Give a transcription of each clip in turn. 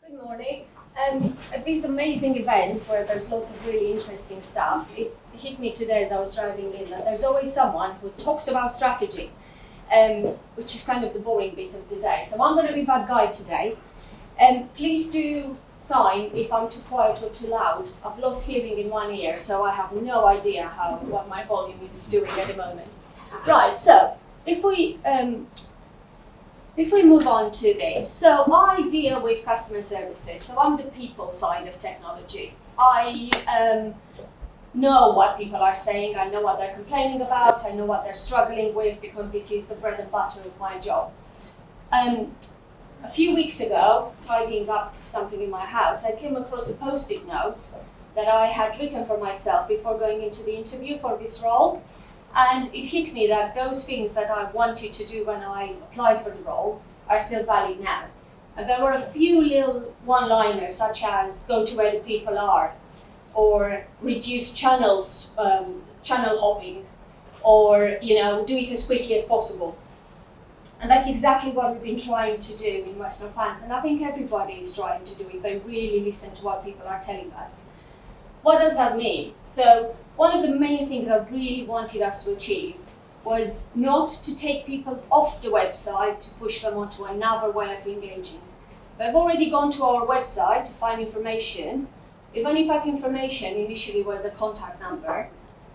Good morning. At these amazing events where there's lots of really interesting stuff, it hit me today as I was driving in that there's always someone who talks about strategy, which is kind of the boring bit of the day. So I'm going to be that guy today. Please do sign if I'm too quiet or too loud. I've lost hearing in one ear, so I have no idea what my volume is doing at the moment. Right, so if we move on to this, so I deal with customer services, so I'm the people side of technology. I know what people are saying, I know what they're complaining about, I know what they're struggling with because it is the bread and butter of my job. A few weeks ago, tidying up something in my house, I came across the Post-it notes that I had written for myself before going into the interview for this role. And it hit me that those things that I wanted to do when I applied for the role are still valid now. And there were a few little one-liners, such as go to where the people are, or reduce channel hopping, or do it as quickly as possible. And that's exactly what we've been trying to do in West Northampton, and I think everybody is trying to do if they really listen to what people are telling us. What does that mean? So one of the main things I really wanted us to achieve was not to take people off the website to push them onto another way of engaging. They've already gone to our website to find information. Even if that information initially was a contact number,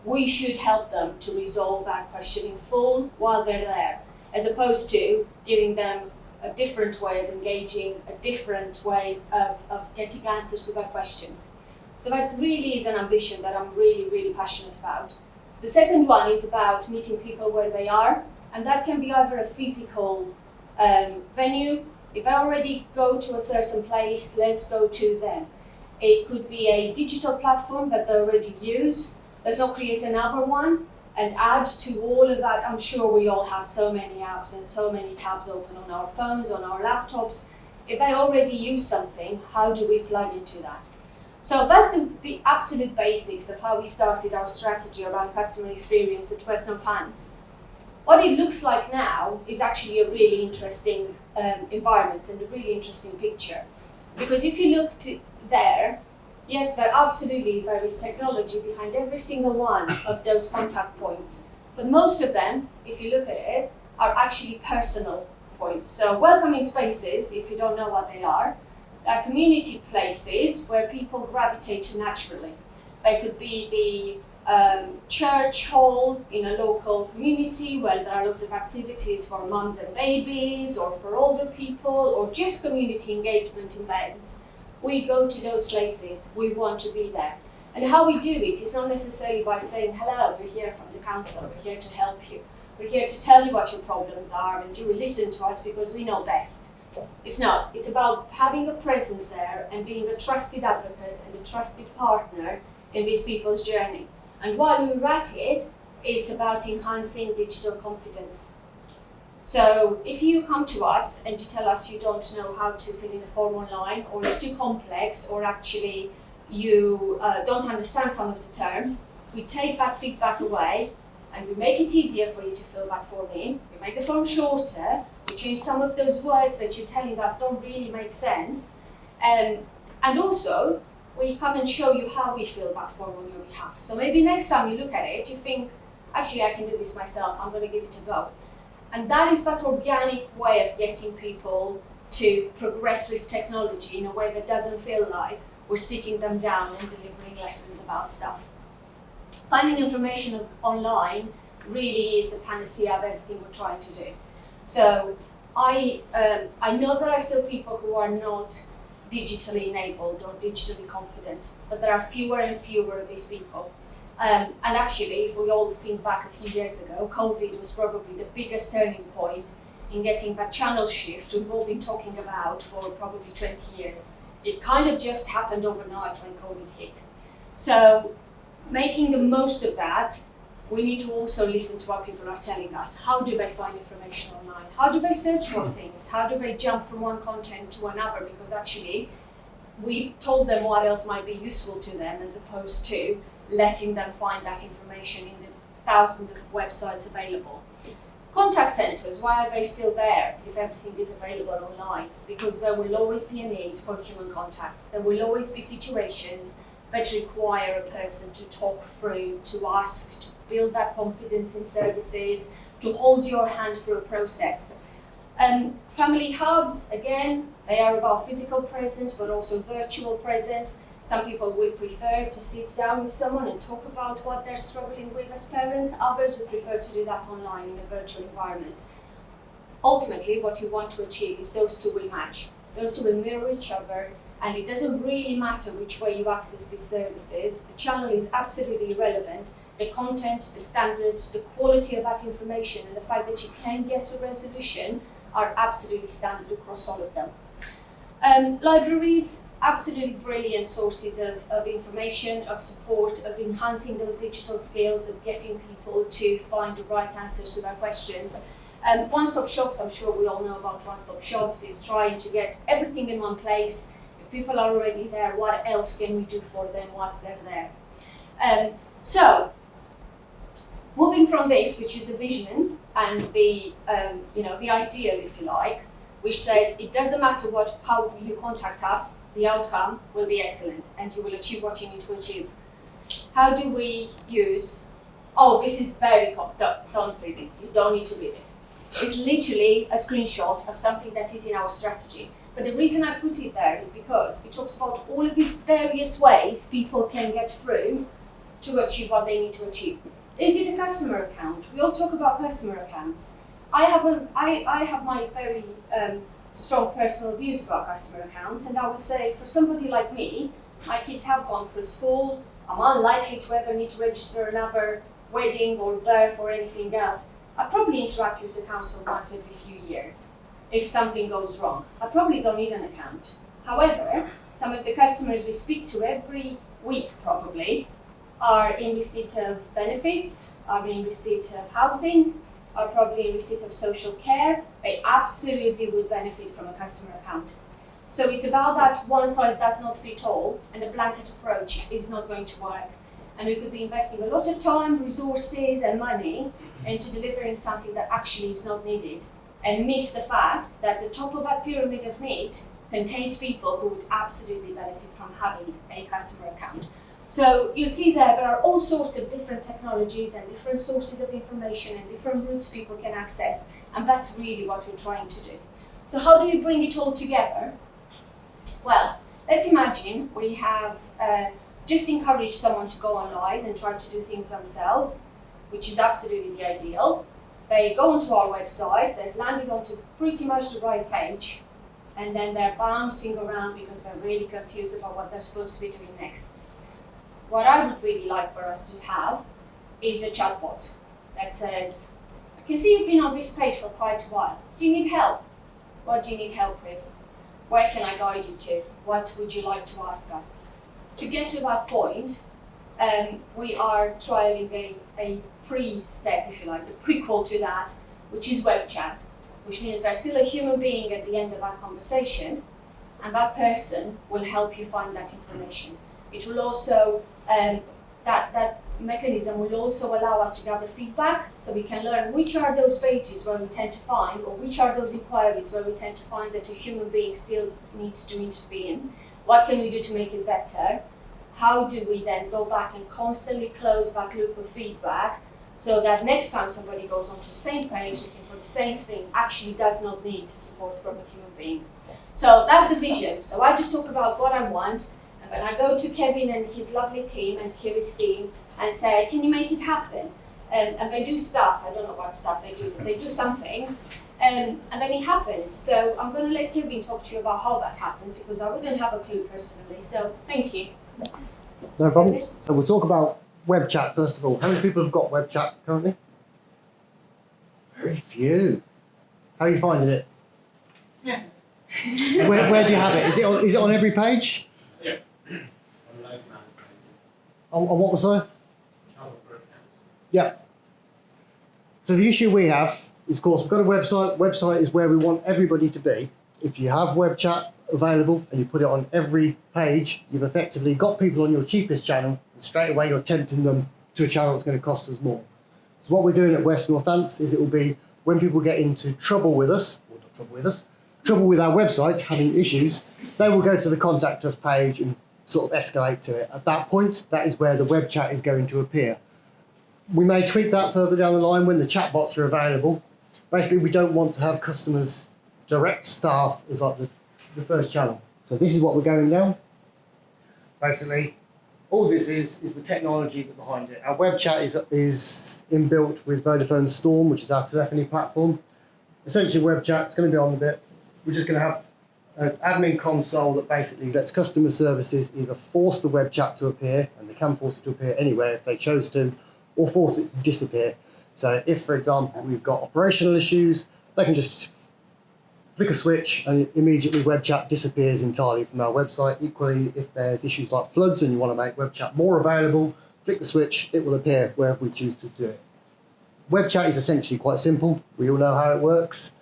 we should help them to resolve that question in full while they're there, as opposed to giving them a different way of engaging, a different way of getting answers to their questions. So that really is an ambition that I'm really, really passionate about. The second one is about meeting people where they are, and that can be either a physical venue. If I already go to a certain place, let's go to them. It could be a digital platform that they already use. Let's not create another one and add to all of that. I'm sure we all have so many apps and so many tabs open on our phones, on our laptops. If they already use something, how do we plug into that? So that's the absolute basics of how we started our strategy around customer experience at West Northampton. What it looks like now is actually a really interesting environment and a really interesting picture. Because if you look there, yes, there absolutely there is technology behind every single one of those contact points. But most of them, if you look at it, are actually personal points. So welcoming spaces, if you don't know what they are community places where people gravitate to naturally. They could be the church hall in a local community where there are lots of activities for mums and babies, or for older people, or just community engagement events. We go to those places, we want to be there. And how we do it is not necessarily by saying, hello, we're here from the council, we're here to help you. We're here to tell you what your problems are, and you will listen to us because we know best. It's not. It's about having a presence there and being a trusted advocate and a trusted partner in these people's journey. And while we're at it, it's about enhancing digital confidence. So if you come to us and you tell us you don't know how to fill in a form online, or it's too complex, or actually you don't understand some of the terms, we take that feedback away and we make it easier for you to fill that form in. We make the form shorter. We change some of those words that you're telling us don't really make sense. And also, we come and show you how we fill that form on your behalf. So maybe next time you look at it, you think, actually, I can do this myself. I'm going to give it a go. And that is that organic way of getting people to progress with technology in a way that doesn't feel like we're sitting them down and delivering lessons about stuff. Finding information online really is the panacea of everything we're trying to do. So I know there are still people who are not digitally enabled or digitally confident, but there are fewer and fewer of these people. And actually, if we all think back a few years ago, COVID was probably the biggest turning point in getting that channel shift we've all been talking about for probably 20 years. It kind of just happened overnight when COVID hit. So making the most of that, we need to also listen to what people are telling us. How do they find information online? How do they search for things? How do they jump from one content to another? Because actually, we've told them what else might be useful to them, as opposed to letting them find that information in the thousands of websites available. Contact centres, why are they still there if everything is available online? Because there will always be a need for human contact. There will always be situations that require a person to talk through, to ask, to build that confidence in services, to hold your hand through a process. Family hubs, again, they are about physical presence, but also virtual presence. Some people will prefer to sit down with someone and talk about what they're struggling with as parents. Others would prefer to do that online in a virtual environment. Ultimately, what you want to achieve is those two will match. Those two will mirror each other, and it doesn't really matter which way you access these services. The channel is absolutely irrelevant. The content, the standards, the quality of that information, and the fact that you can get a resolution are absolutely standard across all of them. Libraries, absolutely brilliant sources of information, of support, of enhancing those digital skills, of getting people to find the right answers to their questions. One-stop shops, I'm sure we all know about one-stop shops, is trying to get everything in one place. If people are already there, what else can we do for them whilst they're there? So, moving from this, which is the vision and the ideal, if you like, which says it doesn't matter how you contact us, the outcome will be excellent and you will achieve what you need to achieve. How do we use, this is very, don't read it, you don't need to read it. It's literally a screenshot of something that is in our strategy. But the reason I put it there is because it talks about all of these various ways people can get through to achieve what they need to achieve. Is it a customer account? We all talk about customer accounts. I have my very strong personal views about customer accounts, and I would say for somebody like me, my kids have gone through school, I'm unlikely to ever need to register another wedding or birth or anything else. I probably interact with the council once every few years. If something goes wrong, I probably don't need an account. However, some of the customers we speak to every week probably are in receipt of benefits, are in receipt of housing, are probably in receipt of social care. They absolutely would benefit from a customer account. So it's about that one size does not fit all, and a blanket approach is not going to work. And we could be investing a lot of time, resources, and money into delivering something that actually is not needed, and miss the fact that the top of that pyramid of need contains people who would absolutely benefit from having a customer account. So you see there are all sorts of different technologies and different sources of information and different routes people can access, and that's really what we're trying to do. So how do you bring it all together? Well, let's imagine we have just encouraged someone to go online and try to do things themselves, which is absolutely the ideal. They go onto our website, they've landed onto pretty much the right page, and then they're bouncing around because they're really confused about what they're supposed to be doing next. What I would really like for us to have is a chatbot that says, I can see you've been on this page for quite a while. Do you need help? What do you need help with? Where can I guide you to? What would you like to ask us? To get to that point, we are trialing a pre-step, if you like, the prequel to that, which is Webchat, which means there's still a human being at the end of that conversation, and that person will help you find that information. It will also, that mechanism will also allow us to gather feedback, so we can learn which are those pages where we tend to find, or which are those inquiries where we tend to find that a human being still needs to intervene. What can we do to make it better? How do we then go back and constantly close that loop of feedback so that next time somebody goes onto the same page looking for the same thing actually does not need support from a human being? So that's the vision. So I just talk about what I want, and then I go to Kevin and his lovely team and Kevin's team and say, can you make it happen? And they do stuff. I don't know what stuff they do, but they do something. And then it happens. So I'm going to let Kevin talk to you about how that happens, because I wouldn't have a clue personally. So thank you. No problem. So we'll talk about Webchat first of all. How many people have got Webchat currently? Very few. How are you finding it? Yeah. Where do you have it? Is it on every page? Yeah. On what was there? Yeah. So the issue we have is, of course, we've got a website. Website is where we want everybody to be. If you have Webchat available and you put it on every page, you've effectively got people on your cheapest channel, and straight away you're tempting them to a channel that's going to cost us more. So what we're doing at West Northampton is it will be when people get into trouble with us, or not trouble with us, trouble with our website, having issues, they will go to the contact us page and sort of escalate to it. At that point, that is where the web chat is going to appear. We may tweak that further down the line when the chatbots are available. Basically, we don't want to have customers direct to staff as like the first channel. So this is what we're going down. Basically, all this is the technology behind it. Our web chat is inbuilt with Vodafone Storm, which is our telephony platform. Essentially, web chat is going to be on the bit. We're just going to have an admin console that basically lets customer services either force the web chat to appear, and they can force it to appear anywhere if they chose to, or force it to disappear. So if, for example, we've got operational issues, they can just flick a switch and immediately web chat disappears entirely from our website. Equally, if there's issues like floods and you want to make web chat more available, flick the switch, it will appear wherever we choose to do it. Web chat is essentially quite simple. We all know how it works.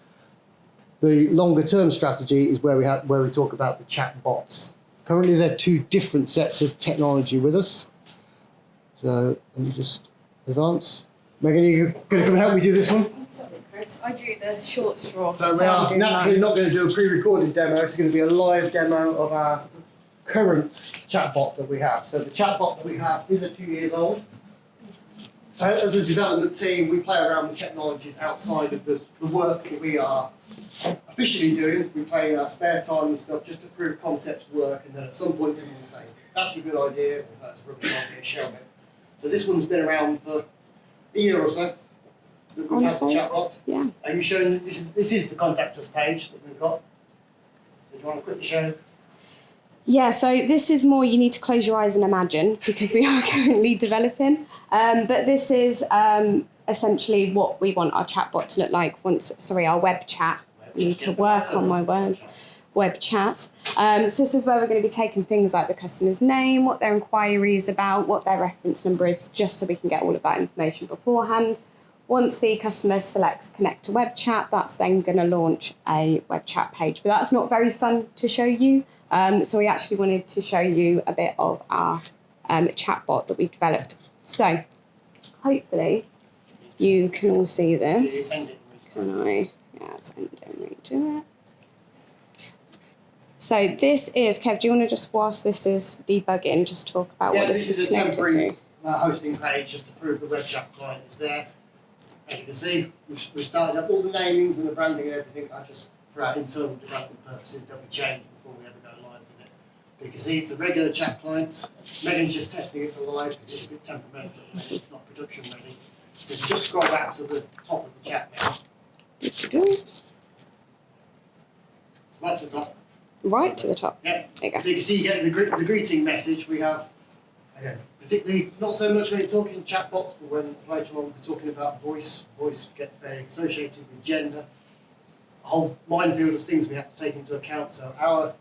The longer term strategy is where we talk about the chatbots. Currently, there are two different sets of technology with us. So let me just advance. Megan, are you going to come and help me do this one? I'm sorry, Chris. I drew the short straw. So we are naturally not going to do a pre-recorded demo. It's going to be a live demo of our current chatbot that we have. So the chatbot that we have is a few years old. As a development team, we play around with technologies outside of the work that we are officially doing. We play in our spare time and stuff just to prove concepts work, and then at some point someone will say, that's a good idea, or that's a rubbish idea, shelve it. So this one's been around for a year or so. We've had the chatbot. Yeah. Are you showing that this is the contact us page that we've got? So do you want to quickly show? Yeah, so this is more you need to close your eyes and imagine because we are currently developing. But this is essentially what we want our chatbot to look like our web chat. I need to work on my words. Web chat. So this is where we're going to be taking things like the customer's name, what their inquiry is about, what their reference number is, just so we can get all of that information beforehand. Once the customer selects connect to web chat, that's then going to launch a web chat page. But that's not very fun to show you. So we actually wanted to show you a bit of our chatbot that we've developed. So hopefully you can all see this. Can I? Yes, end and redo it. So this is, Kev, do you want to just, whilst this is debugging, just talk about what this is connected to? Yeah, this is a temporary hosting page just to prove the web chat client is there. As you can see, we've started up all the namings and the branding and everything are just for our internal development purposes. They'll be changed before we ever go live with it. But you can see it's a regular chat client. Megan's just testing it's alive because it's a bit temperamental and it's not production ready. So if you just scroll back to the top of the chat now. Right to the top. Right to the top. Yeah. There you go. So you can see you get the greeting message. We have, again, particularly not so much when you're talking chatbots, but when later on we're talking about voice. Voice gets very associated with gender. A whole minefield of things we have to take into account. So our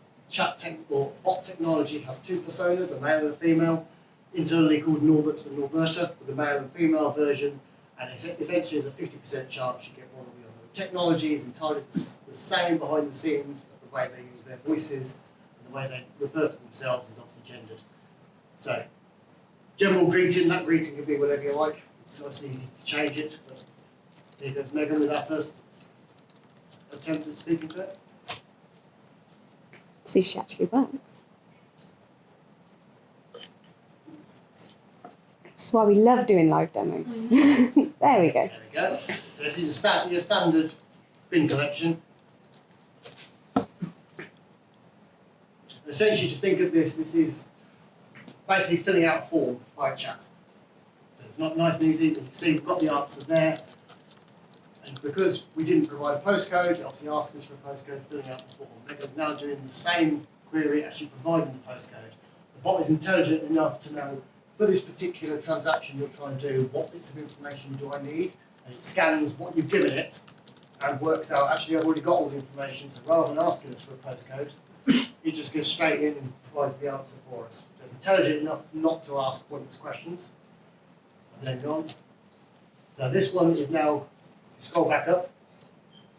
or bot technology has two personas, a male and a female, internally called Norbert and Norberta, with a male and female version, and essentially there's a 50% chance you get one or the other. The technology is entirely the same behind the scenes, but the way they use their voices and the way they refer to themselves is obviously gendered. So, general greeting, that greeting can be whatever you like. It's nice and easy to change it, but here goes Megan with our first attempt at speaking to it. See if she actually works. That's why we love doing live demos. There we go. There we go. So this is your standard bin collection. Essentially, to think of this is basically filling out a form by chat. So it's not nice and easy. You can see we've got the answer there. And because we didn't provide a postcode, it obviously asked us for a postcode, filling out the form. Megan's now doing the same query, actually providing the postcode. The bot is intelligent enough to know, for this particular transaction you're trying to do, what bits of information do I need? And it scans what you've given it and works out, actually I've already got all the information, so rather than asking us for a postcode, it just goes straight in and provides the answer for us. It's intelligent enough not to ask pointless questions. And then go on. So this one is now, scroll back up.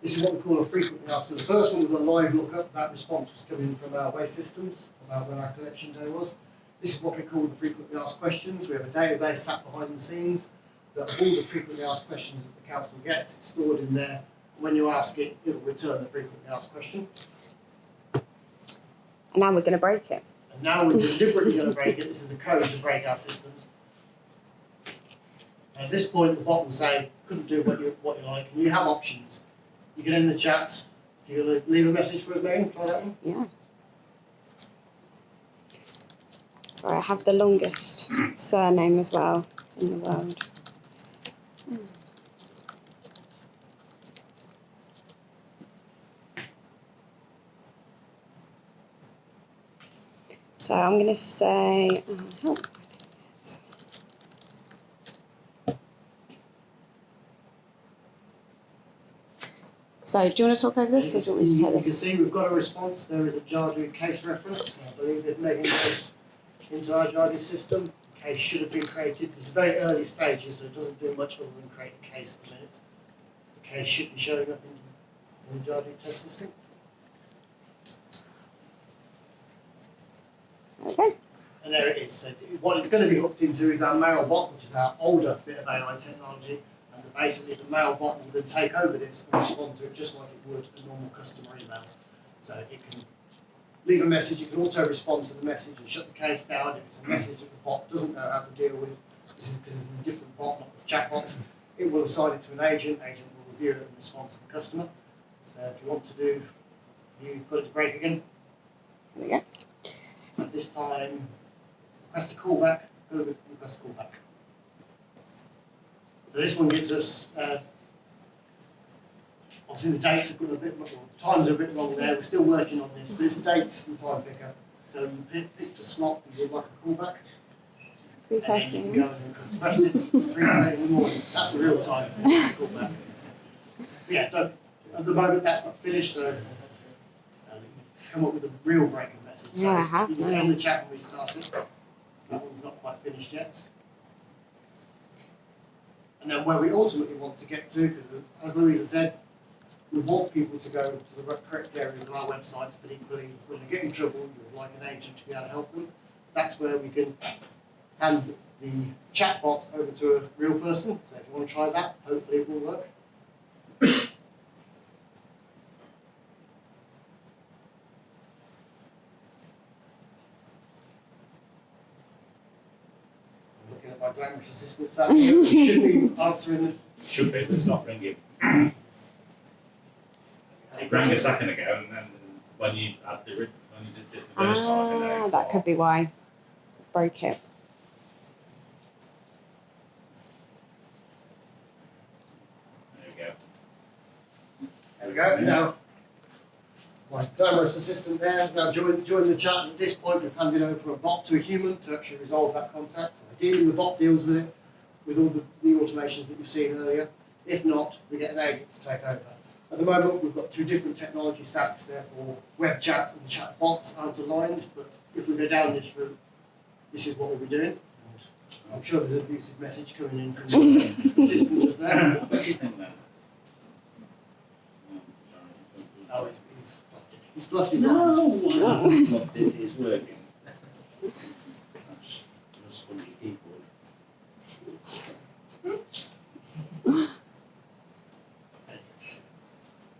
This is what we call a frequently asked. So the first one was a live lookup. That response was coming from our waste systems about when our collection day was. This is what we call the frequently asked questions. We have a database sat behind the scenes that of all the frequently asked questions that the council gets, it's stored in there. When you ask it, it'll return the frequently asked question. And now we're going to break it. And now we're deliberately going to break it. This is the code to break our systems. And at this point, the bot will say, couldn't do what you like. And you have options. You can end the chat. You're going to leave a message for us, Megan? Try that one? Yeah. Sorry, I have the longest surname as well in the world. So I'm going to say, help. So do you want to talk over this, or do you want me to take You this? can see we've got a response. There is a Jadu case reference. I believe if Megan goes into our Jadu system, the case should have been created. This is very early stages, so it doesn't do much other than create a case in minutes. The case should be showing up in the Jadu test system. Okay. And there it is. So what it's going to be hooked into is our mail bot, which is our older bit of AI technology. And basically the mail bot will then take over this and respond to it just like it would a normal customer email. So it can leave a message, it can also respond to the message and shut the case down if it's a message that the bot doesn't know how to deal with. This is because it's a different bot, not the chatbot. It will assign it to an agent will review it and respond to the customer. So if you want to do, you've got it to break again. There we go. So this time, request a callback, go to the request a callback. So this one gives us, obviously the dates are a bit, well, the times are a bit wrong there, we're still working on this, but it's dates and time picker. So you picked a slot that you'd like a callback, and then you can go and request it 3:30 in the morning. That's the real time to request a callback. But yeah, at the moment that's not finished, so you come up with a real breaking message. Yeah, I have. You can end the chat and restart it. That one's not quite finished yet. And then where we ultimately want to get to, because as Luiza said, we want people to go to the correct areas of our websites, but equally, when they get in trouble, you would like an agent to be able to help them. That's where we can hand the chatbot over to a real person. So if you want to try that, hopefully it will work. My glamorous assistant sat here, should be answering. Should be, but it's not ringing. It rang a second ago, and then when you did it the first time, and then That could be why. Broke it. There There we go. Now, my glamorous assistant there has now joined the chat. At this point, we've handed over a bot to a human to actually resolve that contact. Ideally, the bot deals with it, with all the automations that you've seen earlier. If not, we get an agent to take over. At the moment, we've got two different technology stacks, therefore Webchat and Chatbots aren't aligned, but if we go down this route, this is what we'll be doing. And I'm sure there's an abusive message coming in from the assistant just there. What do you think then? Oh, he's fluffed his lines. What it is working. That's funny keyboard.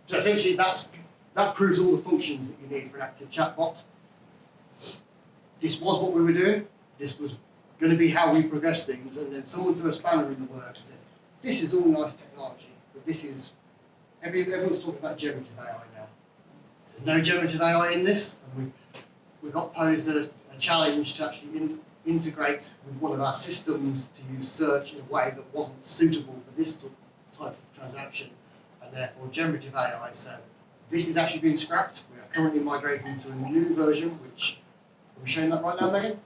So essentially that proves all the functions that you need for an active chatbot. This was what we were doing. This was going to be how we progress things, and then someone threw a spanner in the works and said, this is all nice technology, but this is, everyone's talking about generative AI now. There's no generative AI in this, and we got posed a challenge to actually integrate with one of our systems to use search in a way that wasn't suitable for this type of transaction, and therefore generative AI. So this is actually being scrapped. We are currently migrating to a new version, which, are we showing that right now, Megan?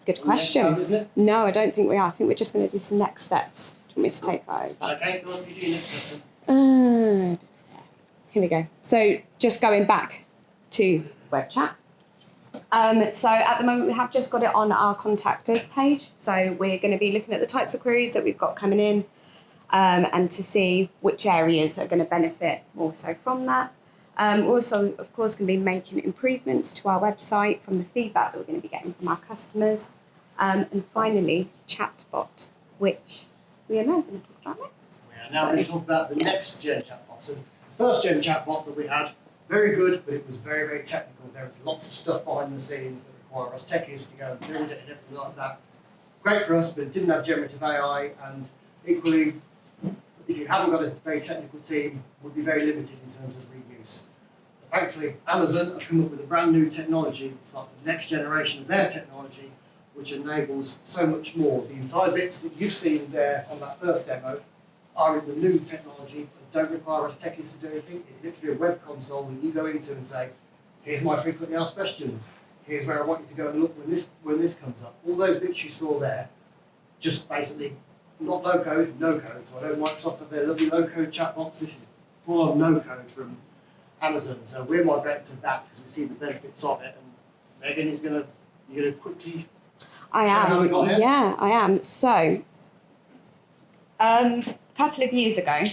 Good question. Next time, isn't it? No, I don't think we are. I think we're just going to do some next steps. Do you want me to take that over? Okay, go on, you do your next step Here we go. So just going back to Webchat. So at the moment we have just got it on our contact us page. So we're going to be looking at the types of queries that we've got coming in and to see which areas are going to benefit more so from that. We're also, of course, going to be making improvements to our website from the feedback that we're going to be getting from our customers. And finally, Chatbot, which we are now going to talk about next. We are now going to talk about the next gen chatbots. And the first gen chatbot that we had, very good, but it was very, very technical. There was lots of stuff behind the scenes that require us techies to go and build it and everything like that. Great for us, but it didn't have generative AI, and equally, if you haven't got a very technical team, would be very limited in terms of reuse. But thankfully, Amazon have come up with a brand new technology. It's like the next generation of their technology, which enables so much more. The entire bits that you've seen there on that first demo are in the new technology that don't require us techies to do anything. It's literally a web console that you go into and say, here's my frequently asked questions. Here's where I want you to go and look when this comes up. All those bits you saw there, just basically not low code, no code. So I know Microsoft have their lovely low code chatbots. This is full on no code from Amazon. So we're migrating to that because we see the benefits of it. And Megan is you're gonna quickly. I am. Yeah, I am. So, a couple of years ago,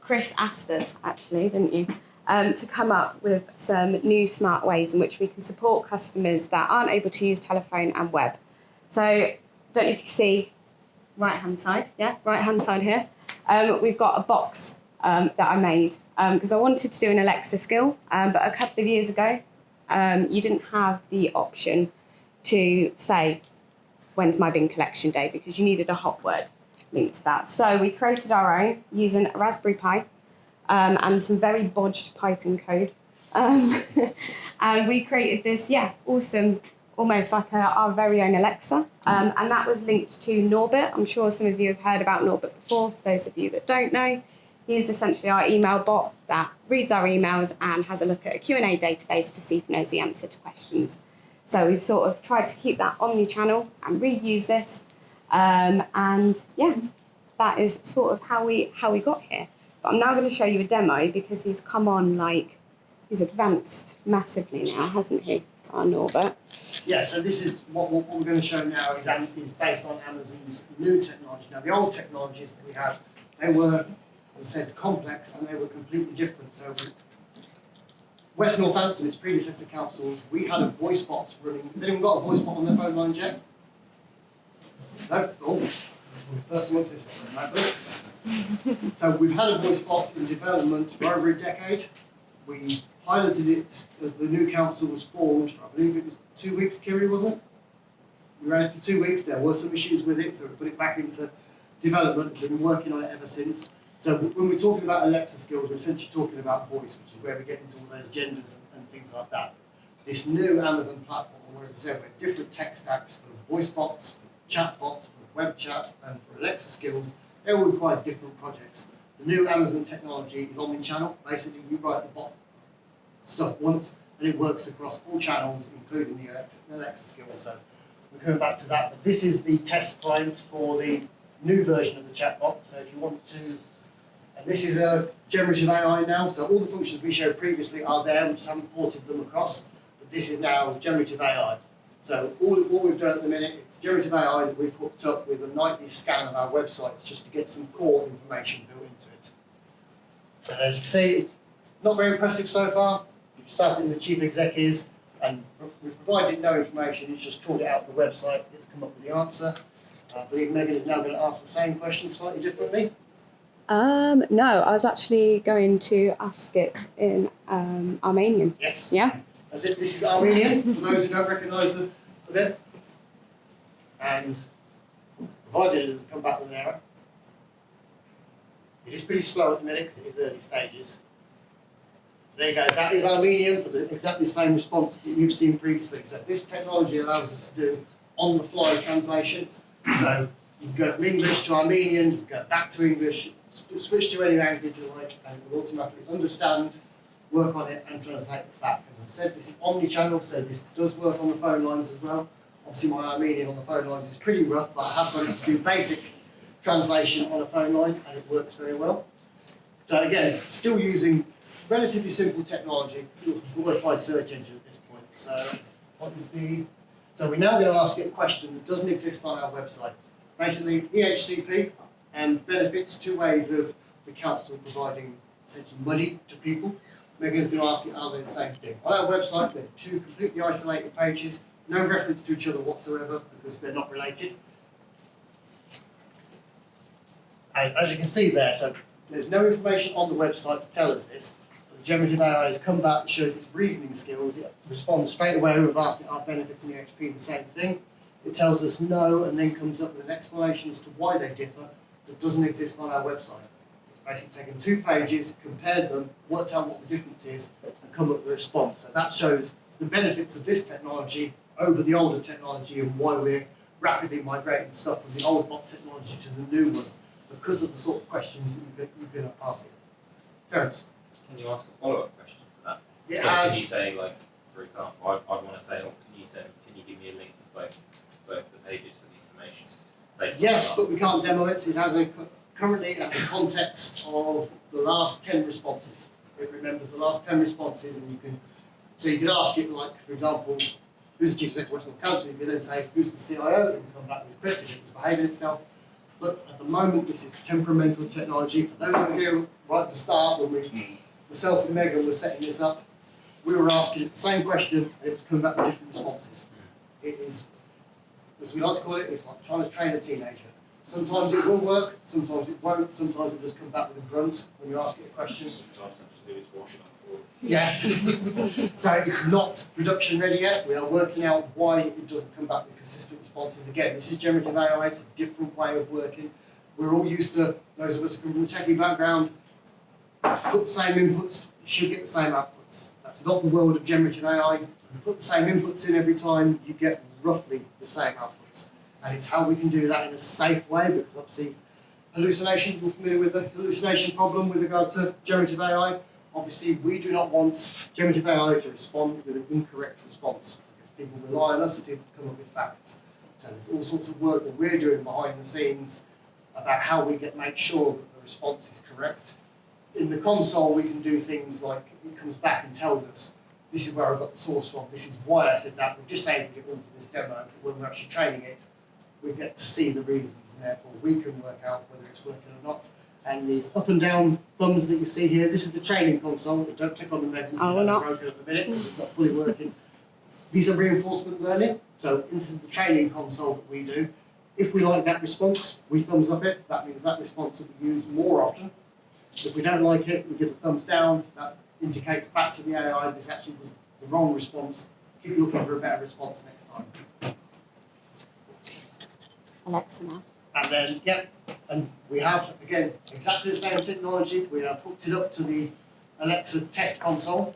Chris asked us, actually, didn't you, to come up with some new smart ways in which we can support customers that aren't able to use telephone and web. So, don't know if you see right-hand side here. We've got a box that I made because I wanted to do an Alexa skill, but a couple of years ago, you didn't have the option to say, when's my bin collection day, because you needed a hot word linked to that. So we created our own using a Raspberry Pi and some very bodged Python code. And we created this, awesome, almost like our very own Alexa. And that was linked to Norbert. I'm sure some of you have heard about Norbert before. For those of you that don't know, he's essentially our email bot that reads our emails and has a look at a Q&A database to see if he knows the answer to questions. So we've sort of tried to keep that omni-channel and reuse this. And that is sort of how we got here. But I'm now going to show you a demo because he's come on, he's advanced massively now, hasn't he, our Norbert? Yeah, so this is what we're going to show now is based on Amazon's new technology. Now, the old technologies that we had, they were, as I said, complex and they were completely different. So West Northampton, its predecessor councils, we had a voice bot running. Has anyone got a voice bot on their phone line yet? No? Oh, first amongst this. So we've had a voice bot in development for over a decade. We piloted it as the new council was formed for, I believe it was 2 weeks, Kiri, wasn't it? We ran it for 2 weeks. There were some issues with it, so we put it back into development. We've been working on it ever since. So when we're talking about Alexa skills, we're essentially talking about voice, which is where we get into all those genders and things like that. This new Amazon platform, where, as I said, we have different tech stacks for voice bots, for chat bots, for web chat, and for Alexa skills, they all require different projects. The new Amazon technology is omni-channel. Basically, you write the bot stuff once, and it works across all channels, including the Alexa skills. So we're coming back to that. But this is the test client for the new version of the chatbot. So if you want to, and this is a generative AI now. So all the functions we showed previously are there. We just haven't ported them across. But this is now generative AI. So all we've done at the minute, it's generative AI that we've hooked up with a nightly scan of our websites just to get some core information built into it. And as you can see, not very impressive so far. We've started in the chief exec is, and we've provided no information. It's just trawled it out the website. It's come up with the answer. I believe Megan is now going to ask the same question slightly differently. No, I was actually going to ask it in Armenian. Yes. Yeah. That's it. This is Armenian, for those who don't recognise the bit. And provided it doesn't come back with an error. It is pretty slow at the minute because it is early stages. There you go. That is Armenian for exactly the same response that you've seen previously. So this technology allows us to do on-the-fly translations. So you can go from English to Armenian, you can go back to English, switch to any language you like, and it will automatically understand, work on it, and translate it back. And as I said, this is omni-channel, so this does work on the phone lines as well. Obviously, my Armenian on the phone lines is pretty rough, but I have got it to do basic translation on a phone line, and it works very well. So again, still using relatively simple technology, glorified search engine at this point. So so we're now going to ask it a question that doesn't exist on our website. Basically, EHCP and benefits, 2 ways of the council providing essentially money to people. Megan's going to ask it, are they the same thing? On our website, they're 2 completely isolated pages, no reference to each other whatsoever because they're not related. And as you can see there, so there's no information on the website to tell us this. But the generative AI has come back and shows its reasoning skills. It responds straight away. We've asked it, are benefits and EXP the same thing? It tells us no, and then comes up with an explanation as to why they differ that doesn't exist on our website. It's basically taken 2 pages, compared them, worked out what the difference is, and come up with a response. So that shows the benefits of this technology over the older technology and why we're rapidly migrating stuff from the old bot technology to the new one, because of the sort of questions that you can ask it. Terence? Can you ask a follow-up question to that? It So has. Can you say, like, for example, I'd want to say, oh, can you give me a link to both the pages for the information? Yes, but we can't demo it. It has currently it has a context of the last 10 responses. It remembers the last 10 responses, and so you could ask it, like, for example, who's the chief executive of Western Council? You could then say, who's the CIO? It would come back with Chris if it was behaving itself. But at the moment, this is temperamental technology. For those who are here right at the start, when myself and Megan were setting this up, we were asking it the same question, and it was coming back with different responses. It is, as we like to call it, it's like trying to train a teenager. Sometimes it will work, sometimes it won't, sometimes it will just come back with a grunt when you ask it a question. Sometimes I just do its washing on the floor. Yes. So it's not production ready yet. We are working out why it doesn't come back with consistent responses. Again, this is generative AI, it's a different way of working. We're all used to, those of us who come from a techie background, put the same inputs, you should get the same outputs. That's not the world of generative AI. You put the same inputs in every time, you get roughly the same outputs. And it's how we can do that in a safe way, because obviously hallucination, we're familiar with the hallucination problem with regard to generative AI. Obviously, we do not want generative AI to respond with an incorrect response, because people rely on us to come up with facts. So there's all sorts of work that we're doing behind the scenes about how we make sure that the response is correct. In the console, we can do things like it comes back and tells us, this is where I got the source from, this is why I said that. We're just saying it all for this demo, but when we're actually training it, we get to see the reasons, and therefore we can work out whether it's working or not. And these up and down thumbs that you see here, this is the training console. Don't click on the Megan, we're not. broken at the minute, it's not fully working. These are reinforcement learning, so this is the training console that we do. If we like that response, we thumbs up it. That means that response will be used more often. If we don't like it, we give a thumbs down. That indicates back to the AI this actually was the wrong response. Keep looking for a better response next time. Alexa now. And then, and we have, again, exactly the same technology. We have hooked it up to the Alexa test console.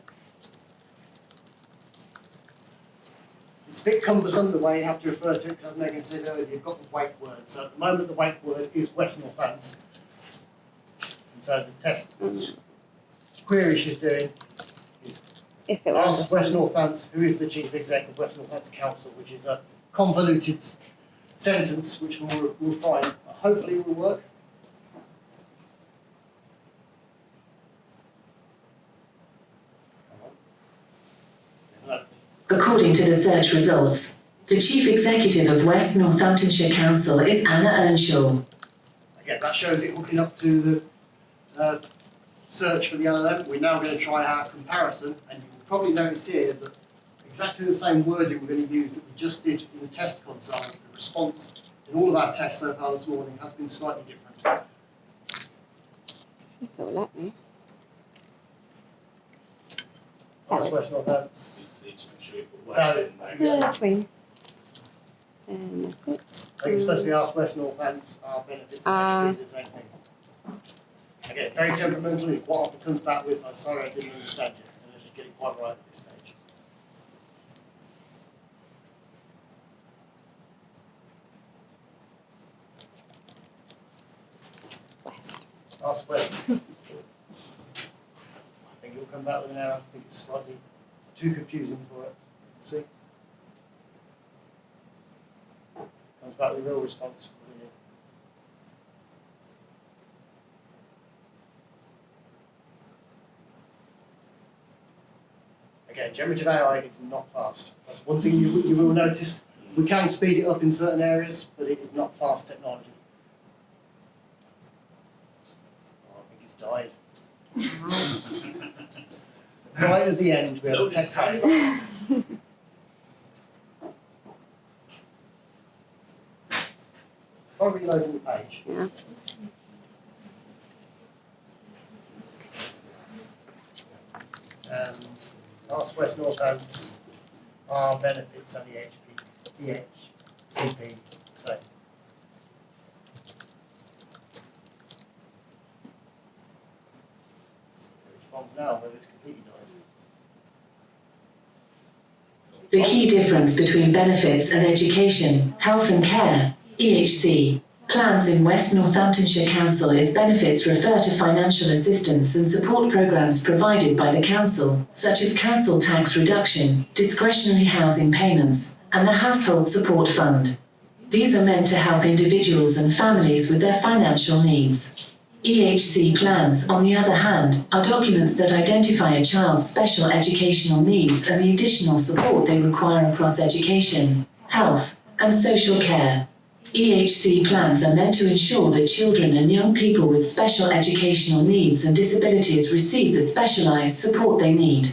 It's a bit cumbersome the way you have to refer to it, because as Megan said earlier, you've got the wake word. So at the moment, the wake word is West Northants. And so the test query she's doing is If it ask was West Northants, who is the chief exec of West Northants Council, which is a convoluted sentence which we'll find, hopefully will work. According to the search results, the chief executive of West Northamptonshire Council is Anna Earnshaw. Again, that shows it hooking up to the search for the LLM. We're now going to try our comparison, and you'll probably notice here that exactly the same wording we're going to use that we just did in the test console. The response in all of our tests so far this morning has been slightly different. If it will let me. That's West Northants. Need to make sure you put West in there. Between. Benefits. I think it's supposed to be asked West Northants, our benefits and actually the same thing. Again, very temperamental. What often comes back with, I'm sorry I didn't understand you, and let's get it quite right at this stage. West. Ask West. I think it'll come back with an error. I think it's slightly too confusing for it. See? Comes back with a real response. Brilliant. Again, generative AI is not fast. That's one thing you will notice. We can speed it up in certain areas, but it is not fast technology. Oh, I think it's died. Right at the end, we have a text time. Try reloading the page. Yeah. Ask West Northants are benefits and EHCP the same. It responds now, but it's completely died. The key difference between benefits and education, health and care, EHC, plans in West Northamptonshire Council is benefits refer to financial assistance and support programmes provided by the council, such as council tax reduction, discretionary housing payments, and the Household Support Fund. These are meant to help individuals and families with their financial needs. EHC plans, on the other hand, are documents that identify a child's special educational needs and the additional support they require across education, health, and social care. EHC plans are meant to ensure that children and young people with special educational needs and disabilities receive the specialised support they need.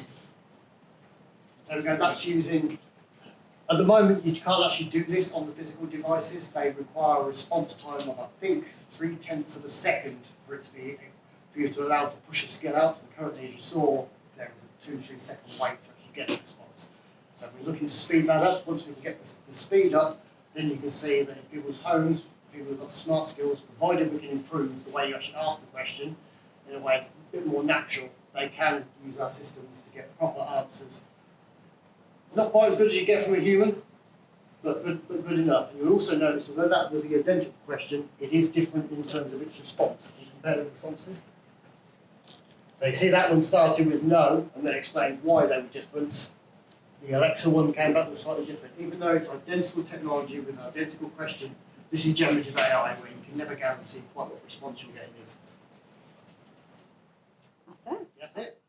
So we go back to using, at the moment you can't actually do this on the physical devices. They require a response time of, I think, 0.3 of a second for it to be, for you to allow to push a skill out. And currently, as you saw, there was a 2-3 second wait to actually get the response. So we're looking to speed that up. Once we can get the speed up, then you can see that in people's homes, people who've got smart skills, provided we can improve the way you actually ask the question in a way a bit more natural, they can use our systems to get proper answers. Not quite as good as you get from a human, but good enough. And you'll also notice, although that was the identical question, it is different in terms of its response and comparative responses. So you see that one started with no, and then explained why they were different. The Alexa one came back with slightly different. Even though it's identical technology with an identical question, this is generative AI, where you can never guarantee quite what response you're getting is. That's it. That's it.